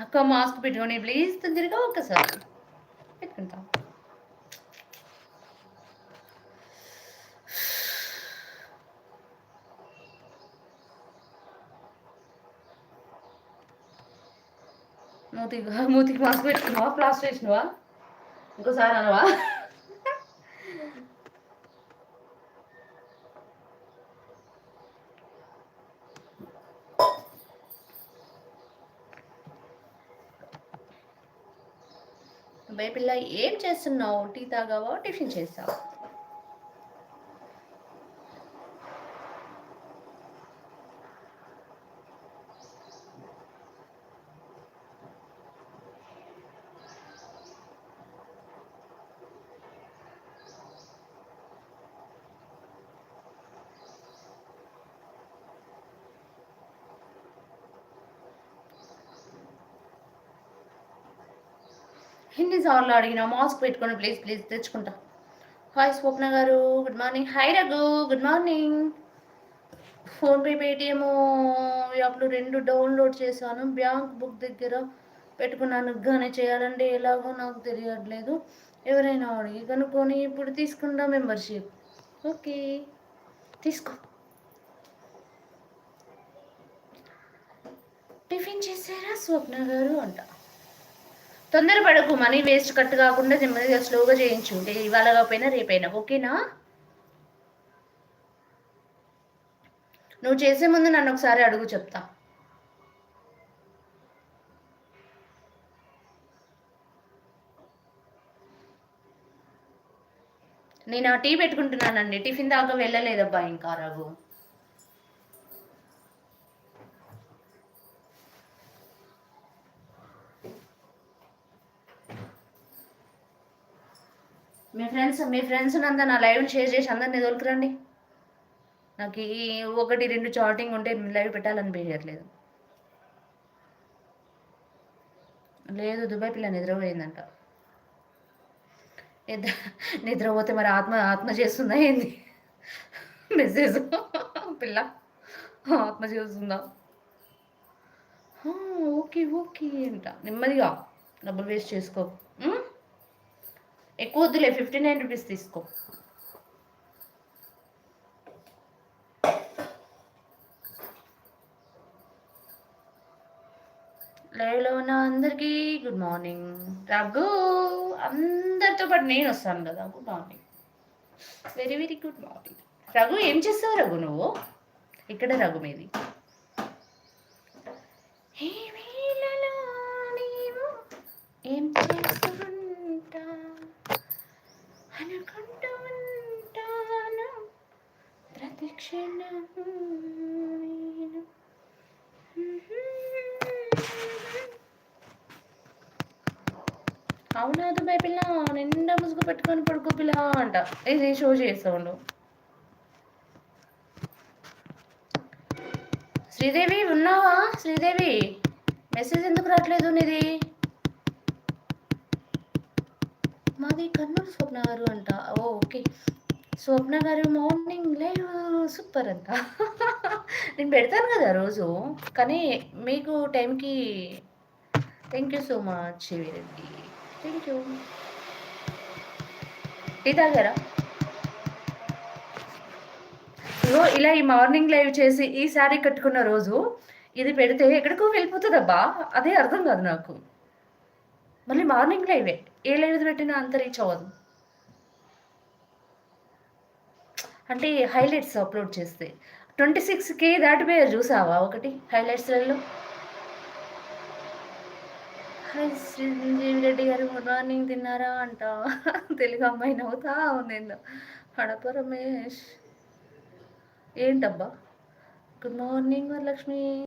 అక్క మాస్క్ పెట్టుకొని ప్లీజ్ తొందరగా ఒక్కసారి పెట్టుకుంటాం. మూతికి మాస్క్ పెట్టుకున్నావా, ప్లాస్టర్ వేసినావా, ఇంకోసారి అనవా? అబ్బాయి పిల్ల ఏం చేస్తున్నావు? టీ తాగావా, టిఫిన్ చేసావా? ఎన్నిసార్లు అడిగినా మాస్క్ పెట్టుకొని ప్లీజ్ ప్లీజ్ తెచ్చుకుంటా. హాయ్ స్వప్న గారు, good morning. Hi Raghu, good morning. PhonePe, Paytm యాప్లు 2 డౌన్లోడ్ చేశాను. బ్యాంక్ బుక్ దగ్గర పెట్టుకున్నాను కానీ చేయాలంటే ఎలాగో నాకు తెలియట్లేదు. ఎవరైనా అడిగి కనుక్కొని ఇప్పుడు తీసుకుంటా మెంబర్షిప్. ఓకే తీసుకో. టిఫిన్ చేశారా స్వప్న గారు అంట. తొందరపడకు, మనీ వేస్ట్ కట్ కాకుండా నెమ్మదిగా స్లోగా చేయించు. ఇవాళ కాకపోయినా రేపైనా, ఓకేనా? నువ్వు చేసే ముందు నన్ను ఒకసారి అడుగు, చెప్తా. నేను ఆ టీ పెట్టుకుంటున్నానండి, టిఫిన్ దాకా వెళ్ళలేదబ్బా ఇంకా రఘు. మీ ఫ్రెండ్స్ అంతా నా లైవ్ షేర్ చేసి అందరినీ తోలుకురండి. నాకు 1-2 చాటింగ్ ఉంటే లైవ్ పెట్టాలనిపించట్లేదు. లేదు, దుబాయ్ పిల్ల నిద్రపోయిందంట. నిద్రపోతే మరి ఆత్మ చేస్తుందా ఏంది? మెసేజ్ పిల్ల ఆత్మ చేస్తుందా? ఓకే ఓకే అంట. నెమ్మదిగా, డబ్బులు వేస్ట్ చేసుకో. ఎక్కువ వద్దులే, 59 రూపీస్ తీసుకో. లైవ్లో ఉన్న అందరికీ గుడ్ మార్నింగ్. రఘు, అందరితో పాటు నేను వస్తాను కదా. Good morning, very very good morning. Raghu ఏం చేస్తావు రఘు నువ్వు? ఇక్కడ రఘు మీది. ఏం చేస్తుంటా అనుకుంటూ ఉంటాను ప్రతి క్షణం. అవునా దుబాయ్ పిల్ల, నిండా ముసుగు పెట్టుకొని పడుకో పిల్ల అంట. ఇది షో చేస్తావు. శ్రీదేవి ఉన్నావా? శ్రీదేవి మెసేజ్ ఎందుకు రావట్లేదు నీది? మాది కర్నూలు స్వప్న గారు అంట. ఓకే స్వప్న గారు మార్నింగ్ లేవు సూపర్ అంట. నేను పెడతాను కదా రోజు, కానీ మీకు టైంకి. Thank you so much Veereddy, thank you. Tea తాగారా? ఇగో ఇలా ఈ మార్నింగ్ లైవ్ చేసి ఈ శారీ కట్టుకున్న రోజు ఇది పెడితే ఎక్కడికో వెళ్ళిపోతుందబ్బా. అదే అర్థం కాదు నాకు. మళ్ళీ మార్నింగ్ లైవే, ఏ లైవ్ పెట్టినా అంత రీచ్ అవ్వదు. అంటే హైలైట్స్ అప్లోడ్ చేస్తే 26K దాటిపోయారు, చూసావా ఒకటి హైలైట్స్లలో. హాయ్ శ్రీదేవి రెడ్డి గారు, గుడ్ మార్నింగ్. తిన్నారా అంట. తెలుగు అమ్మాయి నవ్వుతా ఉంది. హడప రమేష్ ఏంటబ్బా. Good morning Varalakshmi.